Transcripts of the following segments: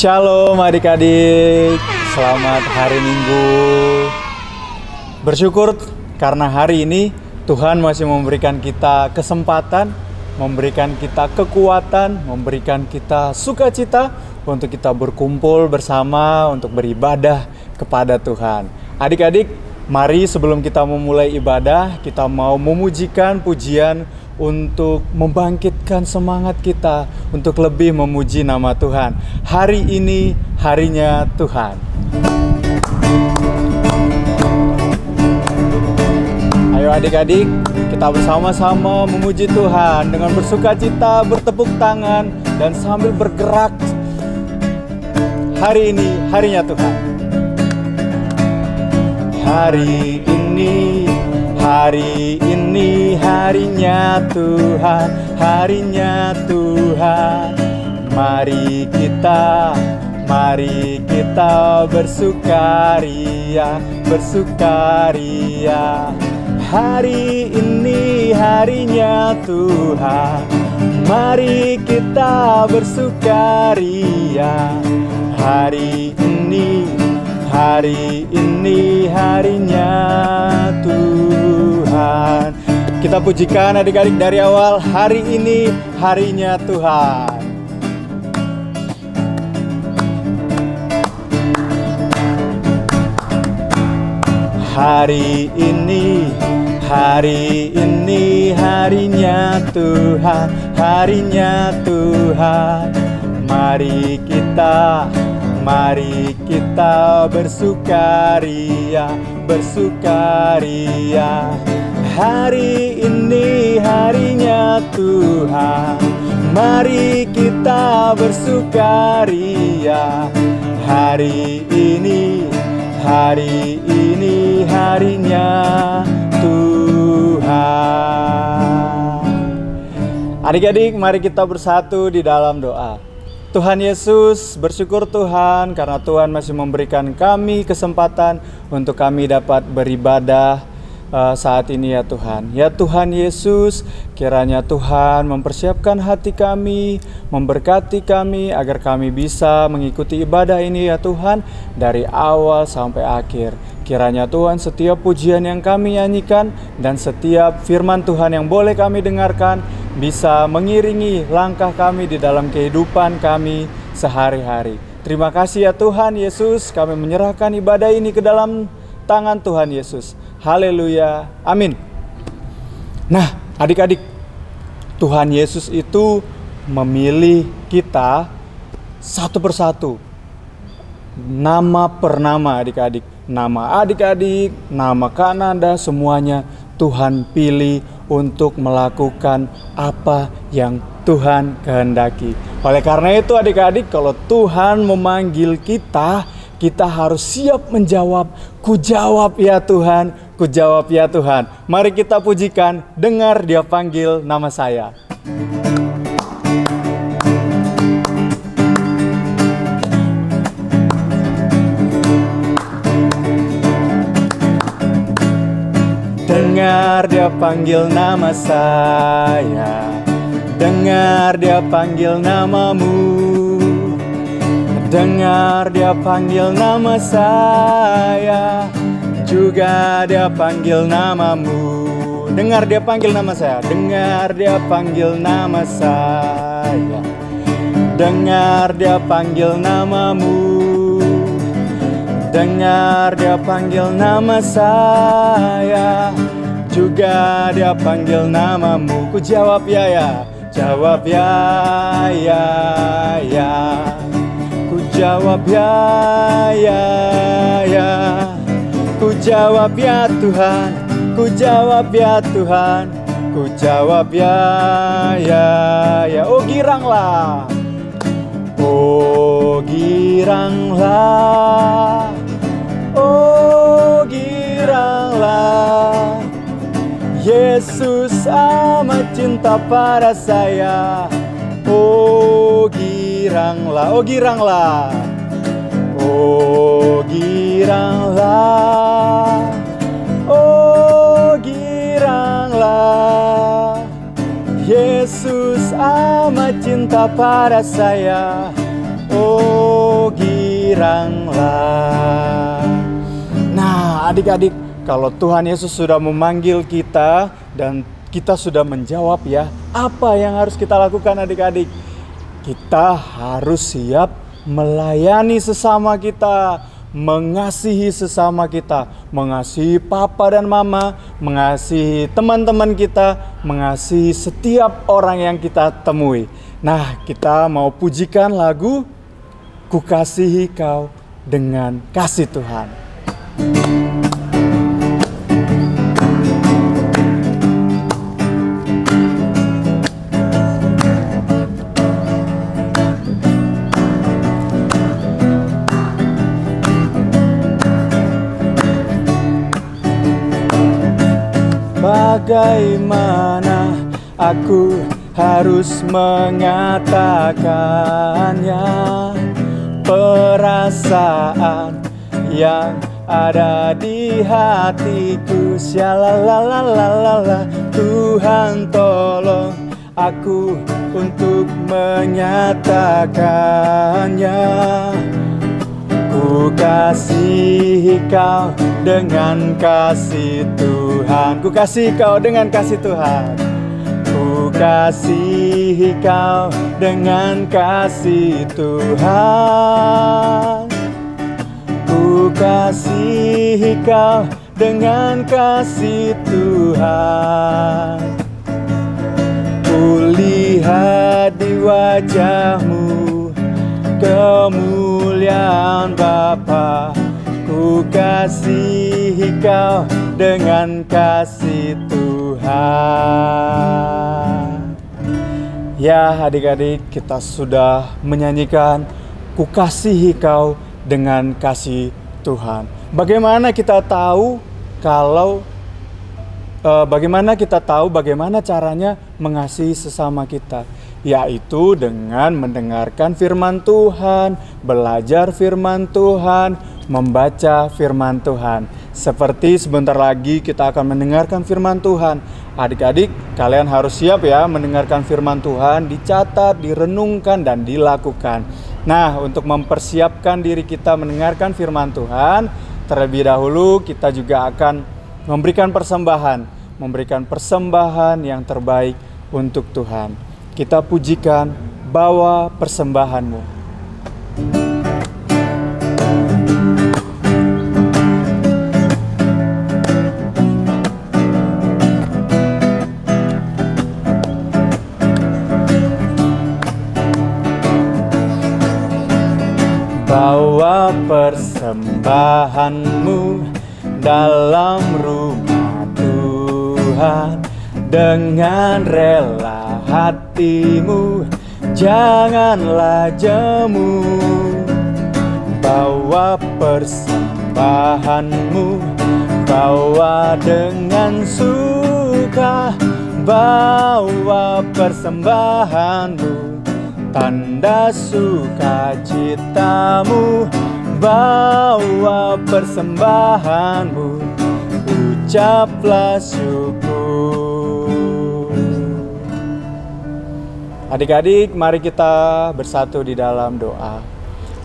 Shalom adik-adik, selamat hari Minggu. Bersyukur karena hari ini Tuhan masih memberikan kita kesempatan, memberikan kita kekuatan, memberikan kita sukacita untuk kita berkumpul bersama untuk beribadah kepada Tuhan. Adik-adik, mari sebelum kita memulai ibadah, kita mau memujikan pujian untuk membangkitkan semangat kita untuk lebih memuji nama Tuhan. Hari ini harinya Tuhan. Ayo adik-adik, kita bersama-sama memuji Tuhan dengan bersukacita, bertepuk tangan, dan sambil bergerak. Hari ini harinya Tuhan. Hari ini harinya Tuhan, harinya Tuhan. Mari kita bersukaria, bersukaria. Hari ini harinya Tuhan. Mari kita bersukaria. Hari ini harinya Tuhan. Kita pujikan adik-adik dari awal. Hari ini harinya Tuhan. Hari ini harinya Tuhan, harinya Tuhan. Mari kita bersukaria, bersukaria. Hari ini harinya Tuhan. Mari kita bersukaria. Hari ini harinya Tuhan. Adik-adik, mari kita bersatu di dalam doa. Tuhan Yesus, bersyukur Tuhan karena Tuhan masih memberikan kami kesempatan untuk kami dapat beribadah saat ini ya Tuhan. Ya Tuhan Yesus, kiranya Tuhan mempersiapkan hati kami, memberkati kami agar kami bisa mengikuti ibadah ini ya Tuhan dari awal sampai akhir. Kiranya Tuhan setiap pujian yang kami nyanyikan dan setiap firman Tuhan yang boleh kami dengarkan bisa mengiringi langkah kami di dalam kehidupan kami sehari-hari. Terima kasih ya Tuhan Yesus, kami menyerahkan ibadah ini ke dalam tangan Tuhan Yesus. Haleluya, amin. Nah adik-adik, Tuhan Yesus itu memilih kita satu persatu, nama per nama adik-adik. Nama adik-adik, nama Kak Nanda, semuanya Tuhan pilih untuk melakukan apa yang Tuhan kehendaki. Oleh karena itu adik-adik, kalau Tuhan memanggil kita, kita harus siap menjawab. Ku jawab ya Tuhan, ku jawab ya Tuhan. Mari kita pujikan, dengar Dia panggil nama saya. Dengar Dia panggil nama saya, dengar Dia panggil namamu. Dengar Dia panggil nama saya, juga Dia panggil namamu. Dengar Dia panggil nama saya, dengar Dia panggil nama saya. Dengar Dia panggil namamu. Dengar Dia panggil nama saya, juga Dia panggil namamu. Ku jawab ya, jawab ya. Ku jawab ya. Ku jawab ya Tuhan, ku jawab ya Tuhan, ku jawab ya. Oh giranglah, oh giranglah, oh giranglah. Yesus amat cinta pada saya. Oh giranglah, oh giranglah, oh giranglah, oh giranglah. Yesus amat cinta pada saya. oh giranglah. Nah adik-adik, kalau Tuhan Yesus sudah memanggil kita dan kita sudah menjawab ya, apa yang harus kita lakukan adik-adik? Kita harus siap melayani sesama kita, mengasihi sesama kita, mengasihi papa dan mama, mengasihi teman-teman kita, mengasihi setiap orang yang kita temui. Nah, kita mau pujikan lagu Ku Kasihi Kau dengan Kasih Tuhan. Bagaimana aku harus mengatakannya, perasaan yang ada di hatiku, syalalalala. Tuhan tolong aku untuk menyatakannya. Ku kasihi kau dengan kasih Tuhan. Ku kasihi kau dengan kasih Tuhan. Ku kasihi kau dengan kasih Tuhan. Ku kasihi kau dengan kasih Tuhan. Ku lihat di wajahmu kemuliaan Bapa. Ku kasihi kau dengan kasih Tuhan. Ya adik-adik, kita sudah menyanyikan Ku Kasihi Kau dengan kasih Tuhan. Bagaimana kita tahu bagaimana caranya mengasihi sesama kita? Yaitu dengan mendengarkan firman Tuhan, belajar firman Tuhan, membaca firman Tuhan. Seperti sebentar lagi kita akan mendengarkan firman Tuhan. Adik-adik, kalian harus siap ya mendengarkan firman Tuhan, dicatat, direnungkan, dan dilakukan. Nah, untuk mempersiapkan diri kita mendengarkan firman Tuhan, terlebih dahulu kita juga akan memberikan persembahan yang terbaik untuk Tuhan. Kita pujikan, bawa persembahanmu. Bawa persembahanmu dalam rumah Tuhan dengan rela hatimu, janganlah jemu. Bawa persembahanmu, bawa dengan suka. Bawa persembahanmu, tanda sukacitamu. Bawa persembahanmu, ucaplah syukur. Adik-adik, mari kita bersatu di dalam doa.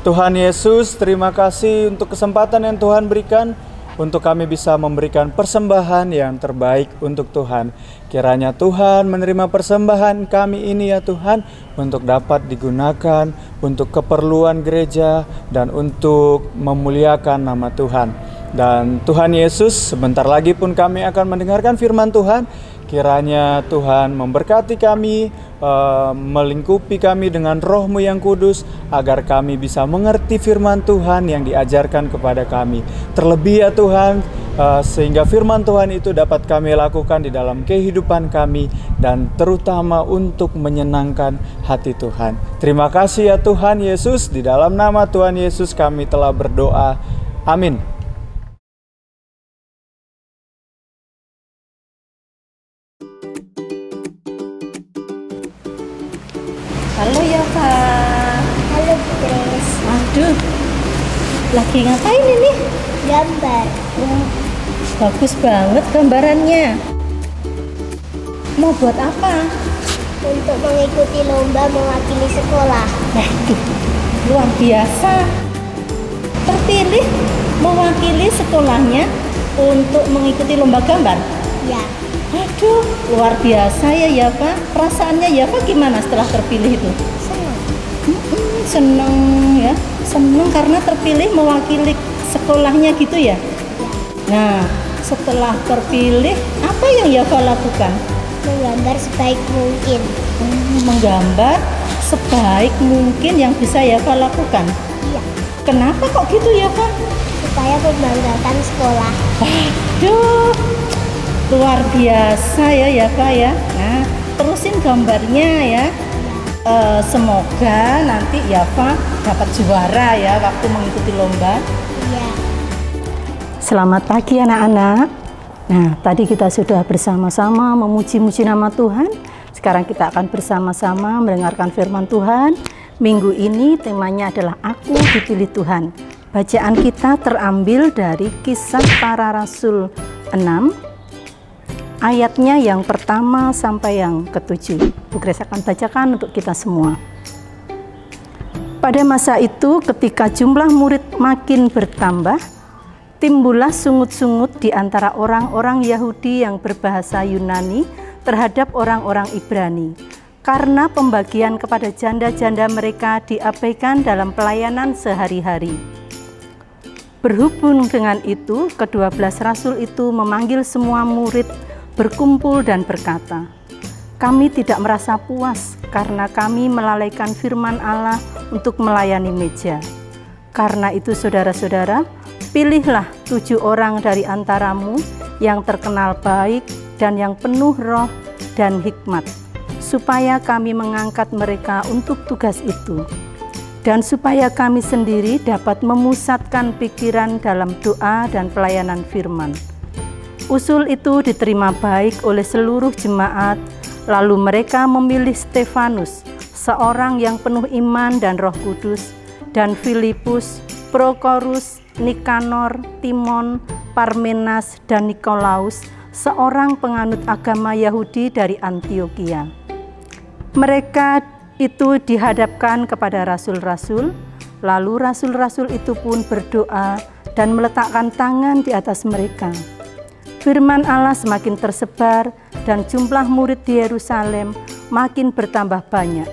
Tuhan Yesus, terima kasih untuk kesempatan yang Tuhan berikan untuk kami bisa memberikan persembahan yang terbaik untuk Tuhan. Kiranya Tuhan menerima persembahan kami ini ya Tuhan, untuk dapat digunakan untuk keperluan gereja dan untuk memuliakan nama Tuhan. Dan Tuhan Yesus, sebentar lagi pun kami akan mendengarkan firman Tuhan. Kiranya Tuhan memberkati kami, melingkupi kami dengan Roh-Mu yang kudus, agar kami bisa mengerti firman Tuhan yang diajarkan kepada kami. Terlebih ya Tuhan, sehingga firman Tuhan itu dapat kami lakukan di dalam kehidupan kami, dan terutama untuk menyenangkan hati Tuhan. Terima kasih ya Tuhan Yesus, di dalam nama Tuhan Yesus kami telah berdoa. Amin. Halo ya Kak. Halo Grace. Aduh, lagi ngapain ini? Gambar. Wah, bagus banget gambarannya. Mau buat apa? Untuk mengikuti lomba mewakili sekolah. Nah, tuh. luar biasa. Terpilih mewakili sekolahnya untuk mengikuti lomba gambar. Ya. Aduh, luar biasa ya Yafa. Perasaannya Yafa gimana setelah terpilih itu? Senang. Seneng ya, seneng karena terpilih mewakili sekolahnya gitu ya. Nah, setelah terpilih apa yang Yafa lakukan? Menggambar sebaik mungkin. Menggambar sebaik mungkin yang bisa Yafa lakukan. Iya. Kenapa kok gitu Yafa? Supaya membanggakan sekolah. Aduh, luar biasa ya Yafa ya. Nah, terusin gambarnya ya. Semoga nanti Yafa dapat juara ya waktu mengikuti lomba. Iya. Selamat pagi anak-anak. Nah, tadi kita sudah bersama-sama memuji-muji nama Tuhan. Sekarang kita akan bersama-sama mendengarkan firman Tuhan. Minggu ini temanya adalah Aku Dipilih Tuhan. Bacaan kita terambil dari Kisah Para Rasul 6. Ayatnya yang pertama sampai yang ke-7. Bu Grace akan bacakan untuk kita semua. Pada masa itu ketika jumlah murid makin bertambah, timbullah sungut-sungut di antara orang-orang Yahudi yang berbahasa Yunani terhadap orang-orang Ibrani, karena pembagian kepada janda-janda mereka diabaikan dalam pelayanan sehari-hari. Berhubung dengan itu, ke-12 rasul itu memanggil semua murid berkumpul dan berkata, "Kami tidak merasa puas karena kami melalaikan firman Allah untuk melayani meja. Karena itu saudara-saudara, pilihlah 7 orang dari antaramu yang terkenal baik dan yang penuh roh dan hikmat, supaya kami mengangkat mereka untuk tugas itu, dan supaya kami sendiri dapat memusatkan pikiran dalam doa dan pelayanan firman." Usul itu diterima baik oleh seluruh jemaat. Lalu mereka memilih Stefanus, seorang yang penuh iman dan Roh Kudus, dan Filipus, Prokorus, Nikanor, Timon, Parmenas, dan Nikolaus, seorang penganut agama Yahudi dari Antioquia. Mereka itu dihadapkan kepada rasul-rasul, lalu rasul-rasul itu pun berdoa dan meletakkan tangan di atas mereka. Firman Allah semakin tersebar dan jumlah murid di Yerusalem makin bertambah banyak.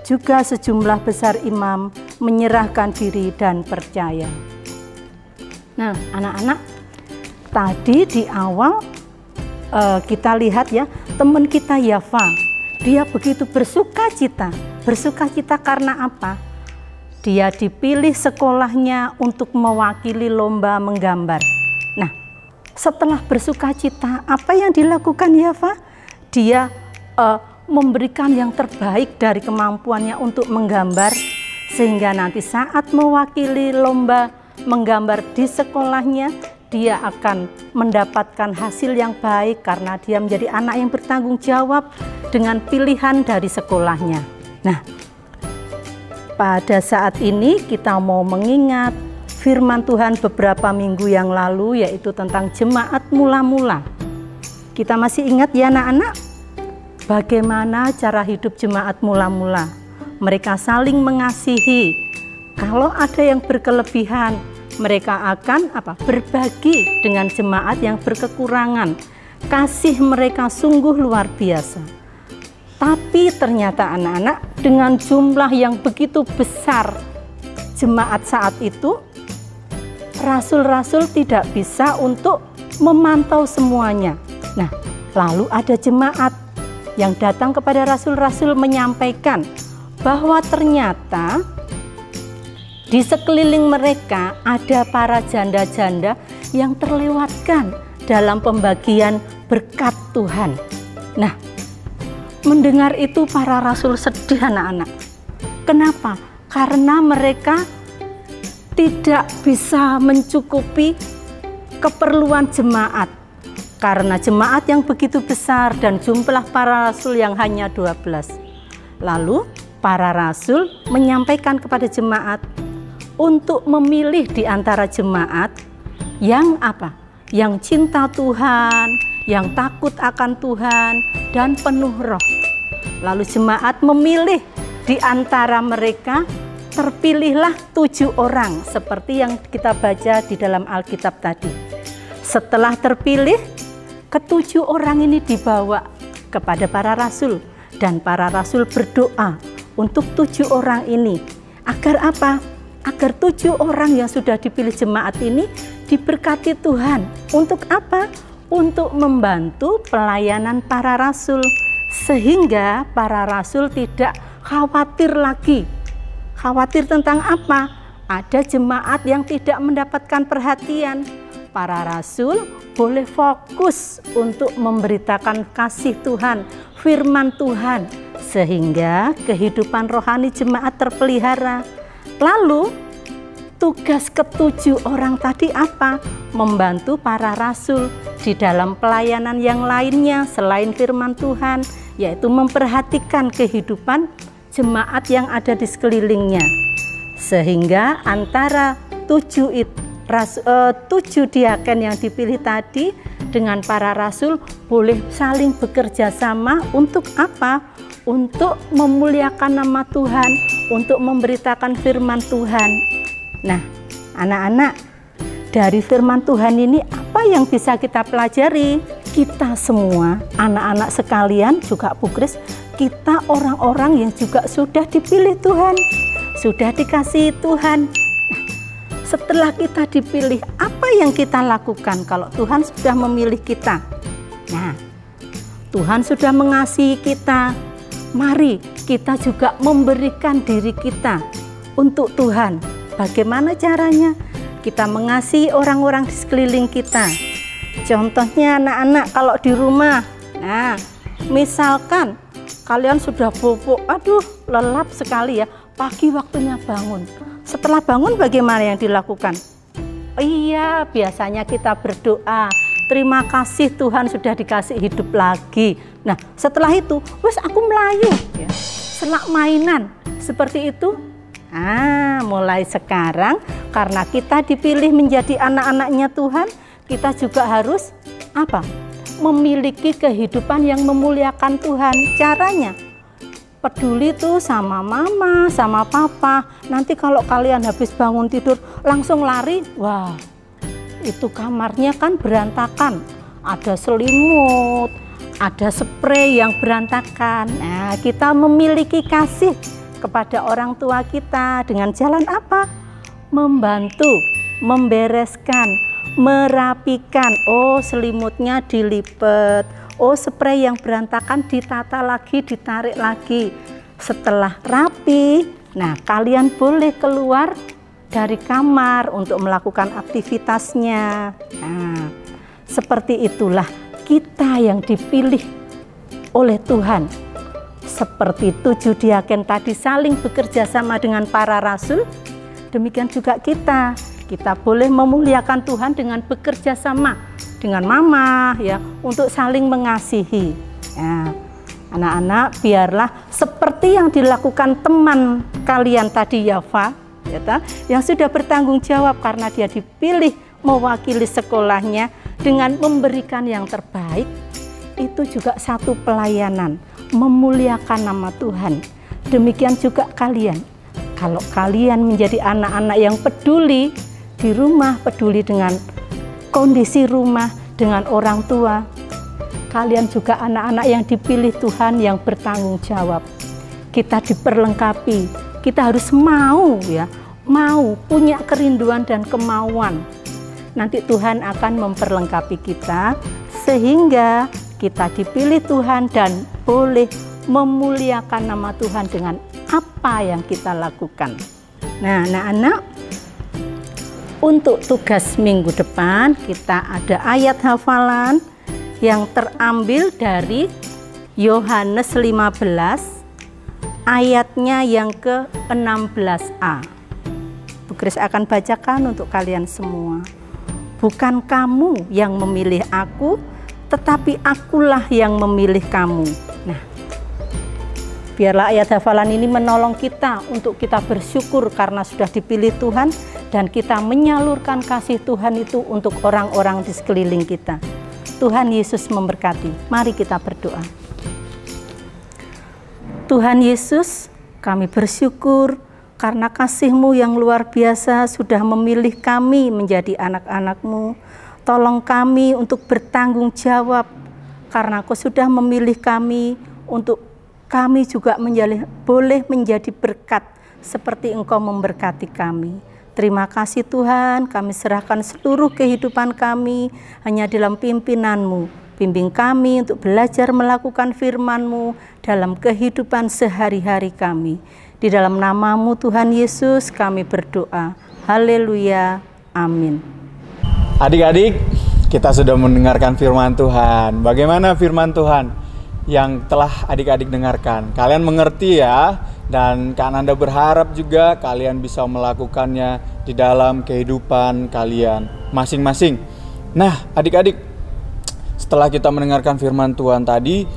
Juga sejumlah besar imam menyerahkan diri dan percaya. Nah, anak-anak, tadi di awal kita lihat ya, teman kita Yafa, dia begitu bersuka cita. Bersuka cita karena apa? Dia dipilih sekolahnya untuk mewakili lomba menggambar. Nah, setelah bersuka cita, apa yang dilakukan Yafa? Dia memberikan yang terbaik dari kemampuannya untuk menggambar, sehingga nanti saat mewakili lomba menggambar di sekolahnya, dia akan mendapatkan hasil yang baik karena dia menjadi anak yang bertanggung jawab dengan pilihan dari sekolahnya. Nah, pada saat ini kita mau mengingat firman Tuhan beberapa minggu yang lalu, yaitu tentang jemaat mula-mula. Kita masih ingat ya anak-anak, bagaimana cara hidup jemaat mula-mula? Mereka saling mengasihi. Kalau ada yang berkelebihan, mereka akan berbagi dengan jemaat yang berkekurangan. Kasih mereka sungguh luar biasa. Tapi ternyata anak-anak, dengan jumlah yang begitu besar jemaat saat itu, rasul-rasul tidak bisa untuk memantau semuanya. Nah, lalu ada jemaat yang datang kepada rasul-rasul menyampaikan bahwa ternyata di sekeliling mereka ada para janda-janda yang terlewatkan dalam pembagian berkat Tuhan. Nah, mendengar itu para rasul sedih anak-anak. Kenapa? Karena mereka tidak bisa mencukupi keperluan jemaat. Karena jemaat yang begitu besar dan jumlah para rasul yang hanya 12. Lalu para rasul menyampaikan kepada jemaat untuk memilih di antara jemaat yang yang cinta Tuhan, yang takut akan Tuhan, dan penuh roh. Lalu jemaat memilih di antara mereka terpilihlah 7 orang seperti yang kita baca di dalam Alkitab tadi. Setelah terpilih, ke-7 orang ini dibawa kepada para rasul, dan para rasul berdoa untuk 7 orang ini. Agar apa? Agar 7 orang yang sudah dipilih jemaat ini diberkati Tuhan. Untuk apa? Untuk membantu pelayanan para rasul, sehingga para rasul tidak khawatir lagi. Khawatir tentang apa? Ada jemaat yang tidak mendapatkan perhatian. Para rasul boleh fokus untuk memberitakan kasih Tuhan, firman Tuhan, sehingga kehidupan rohani jemaat terpelihara. Lalu tugas ke-7 orang tadi apa? Membantu para rasul di dalam pelayanan yang lainnya selain firman Tuhan, yaitu memperhatikan kehidupan jemaat yang ada di sekelilingnya. Sehingga antara 7 diaken yang dipilih tadi dengan para rasul boleh saling bekerja sama untuk apa? Untuk memuliakan nama Tuhan, untuk memberitakan firman Tuhan. Nah, anak-anak, dari firman Tuhan ini apa yang bisa kita pelajari? Kita semua, anak-anak sekalian, juga Bu Kris, kita orang-orang yang juga sudah dipilih Tuhan, sudah dikasihi Tuhan. Nah, setelah kita dipilih, apa yang kita lakukan kalau Tuhan sudah memilih kita? Nah, Tuhan sudah mengasihi kita. Mari kita juga memberikan diri kita untuk Tuhan. Bagaimana caranya? Kita mengasihi orang-orang di sekeliling kita. Contohnya anak-anak kalau di rumah. Nah, misalkan kalian sudah bobo, aduh lelap sekali ya, pagi waktunya bangun. Setelah bangun bagaimana yang dilakukan? Iya, biasanya kita berdoa, terima kasih Tuhan sudah dikasih hidup lagi. Nah, setelah itu, wes aku melayu, ya. Selak mainan, seperti itu. Mulai sekarang karena kita dipilih menjadi anak-anaknya Tuhan, kita juga harus apa? Memiliki kehidupan yang memuliakan Tuhan. Caranya peduli tuh sama mama, sama papa. Nanti kalau kalian habis bangun tidur langsung lari, wah, itu kamarnya kan berantakan. Ada selimut, ada spray yang berantakan. Nah, kita memiliki kasih kepada orang tua kita dengan jalan apa? Membantu, membereskan, merapikan. Oh, selimutnya dilipat. Oh, spray yang berantakan ditata lagi, ditarik lagi. Setelah rapi, nah kalian boleh keluar dari kamar untuk melakukan aktivitasnya. Nah, seperti itulah kita yang dipilih oleh Tuhan. Seperti 7 diaken tadi saling bekerja sama dengan para rasul, demikian juga kita. Kita boleh memuliakan Tuhan dengan bekerja sama dengan mama, ya, untuk saling mengasihi. Ya, anak-anak, biarlah seperti yang dilakukan teman kalian tadi, Yafa, ya, yang sudah bertanggung jawab karena dia dipilih mewakili sekolahnya dengan memberikan yang terbaik. Itu juga satu pelayanan, memuliakan nama Tuhan. Demikian juga kalian. Kalau kalian menjadi anak-anak yang peduli di rumah, peduli dengan kondisi rumah, dengan orang tua, kalian juga anak-anak yang dipilih Tuhan yang bertanggung jawab. Kita diperlengkapi, kita harus mau, ya, mau punya kerinduan dan kemauan. Nanti Tuhan akan memperlengkapi kita sehingga kita dipilih Tuhan dan boleh memuliakan nama Tuhan dengan apa yang kita lakukan. Nah, anak-anak, untuk tugas minggu depan kita ada ayat hafalan yang terambil dari Yohanes 15 ayatnya yang ke-16a. Bu Kris akan bacakan untuk kalian semua. Bukan kamu yang memilih aku, tetapi akulah yang memilih kamu. Nah, biarlah ayat hafalan ini menolong kita untuk kita bersyukur karena sudah dipilih Tuhan dan kita menyalurkan kasih Tuhan itu untuk orang-orang di sekeliling kita. Tuhan Yesus memberkati. Mari kita berdoa. Tuhan Yesus, kami bersyukur Karena kasih-Mu yang luar biasa sudah memilih kami menjadi anak-anak-Mu. Tolong kami untuk bertanggung jawab, karena Kau sudah memilih kami untuk kami juga boleh menjadi berkat seperti Engkau memberkati kami. Terima kasih Tuhan, kami serahkan seluruh kehidupan kami hanya dalam pimpinan-Mu. Bimbing kami untuk belajar melakukan firman-Mu dalam kehidupan sehari-hari kami. Di dalam nama-Mu Tuhan Yesus kami berdoa. Haleluya. Amin. Adik-adik, kita sudah mendengarkan firman Tuhan. Bagaimana firman Tuhan yang telah adik-adik dengarkan? Kalian mengerti ya? Dan kan Anda berharap juga kalian bisa melakukannya di dalam kehidupan kalian masing-masing. Nah, adik-adik, setelah kita mendengarkan firman Tuhan tadi,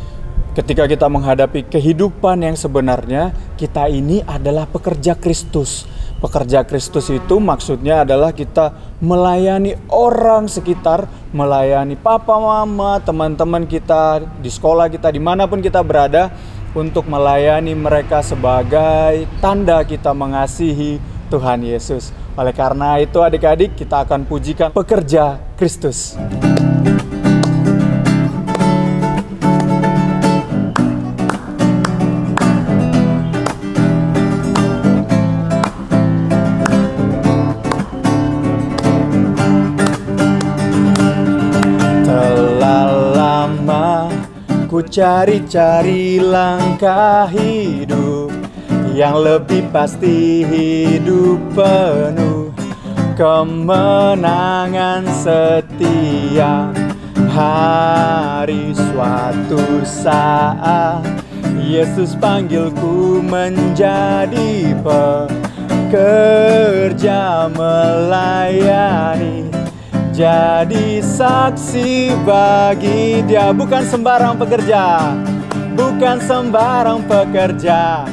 ketika kita menghadapi kehidupan yang sebenarnya, kita ini adalah pekerja Kristus. Pekerja Kristus itu maksudnya adalah kita melayani orang sekitar, melayani papa, mama, teman-teman kita, di sekolah kita, dimanapun kita berada, untuk melayani mereka sebagai tanda kita mengasihi Tuhan Yesus. Oleh karena itu adik-adik, kita akan pujikan pekerja Kristus. Ku cari-cari langkah hidup yang lebih pasti, hidup penuh kemenangan setiap hari. Suatu saat Yesus panggilku menjadi pekerja melayani, jadi saksi bagi Dia. Bukan sembarang pekerja, bukan sembarang pekerja.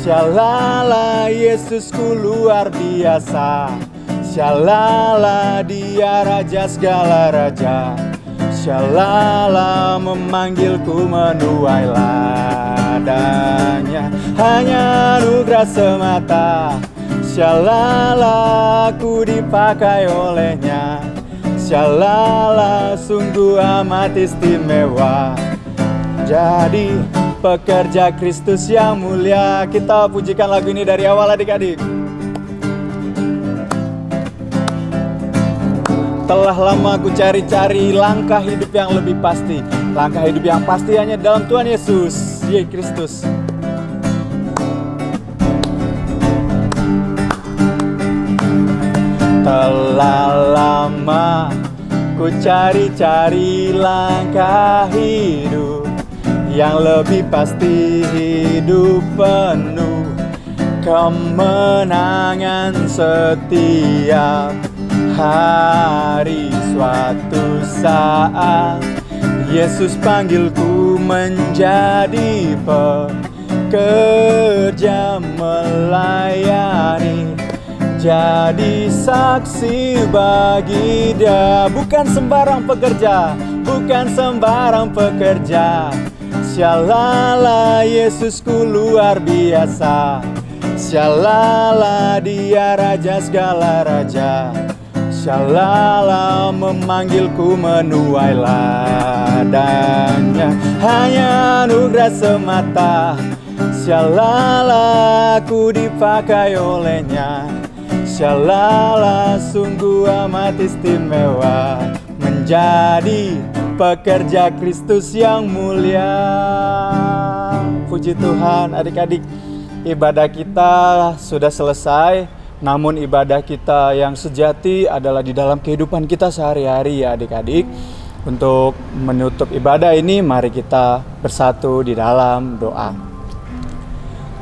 Syalala, Yesusku luar biasa. Syalala, Dia raja segala raja. Syalala, memanggilku menuai ladangnya. Hanya anugerah semata. Syalala, ku dipakai olehnya. Syalala, sungguh amat istimewa. Jadi pekerja Kristus yang mulia. Kita pujikan lagu ini dari awal adik-adik. Telah lama ku cari-cari langkah hidup yang lebih pasti. Langkah hidup yang pasti hanya dalam Tuhan Yesus, Yesus Kristus. Telah lama ku cari-cari langkah hidup yang lebih pasti, hidup penuh kemenangan setiap hari. Suatu saat Yesus panggilku menjadi pekerja melayani, jadi saksi bagi Dia. Bukan sembarang pekerja, bukan sembarang pekerja. Syalala, Yesusku luar biasa. Syalala, Dia raja segala raja. Syalala, memanggilku menuai ladangnya. Hanya anugerah semata. Syalala, ku dipakai olehnya. Syalala, sungguh amat istimewa. Menjadi pekerja Kristus yang mulia. Puji Tuhan adik-adik, ibadah kita sudah selesai. Namun ibadah kita yang sejati adalah di dalam kehidupan kita sehari-hari ya adik-adik. Untuk menutup ibadah ini, mari kita bersatu di dalam doa.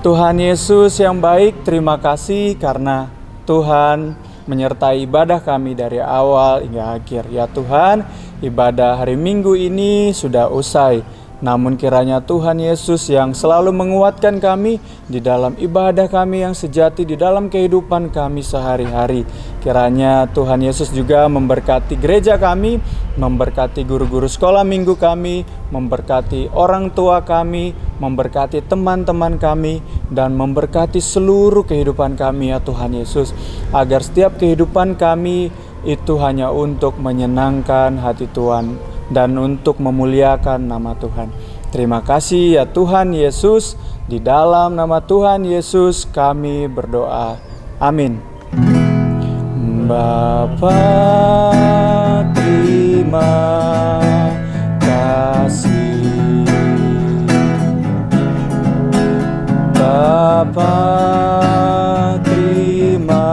Tuhan Yesus yang baik, terima kasih karena Tuhan menyertai ibadah kami dari awal hingga akhir. Ya Tuhan, ibadah hari Minggu ini sudah usai. namun kiranya Tuhan Yesus yang selalu menguatkan kami di dalam ibadah kami yang sejati, di dalam kehidupan kami sehari-hari. Kiranya Tuhan Yesus juga memberkati gereja kami, memberkati guru-guru sekolah minggu kami, memberkati orang tua kami, memberkati teman-teman kami, dan memberkati seluruh kehidupan kami ya Tuhan Yesus, agar setiap kehidupan kami itu hanya untuk menyenangkan hati Tuhan dan untuk memuliakan nama Tuhan. Terima kasih ya Tuhan Yesus, di dalam nama Tuhan Yesus kami berdoa. Amin. Bapa, terima kasih. Bapa, terima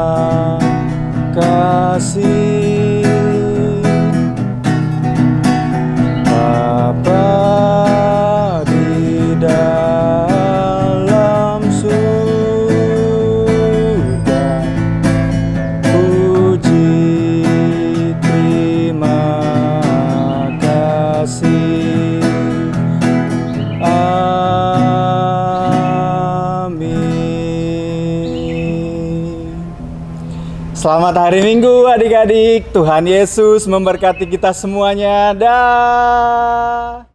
kasih. Bapa di dalam surga, puji terima kasih. Amin. Selamat hari Minggu adik-adik. Tuhan Yesus memberkati kita semuanya. Dah.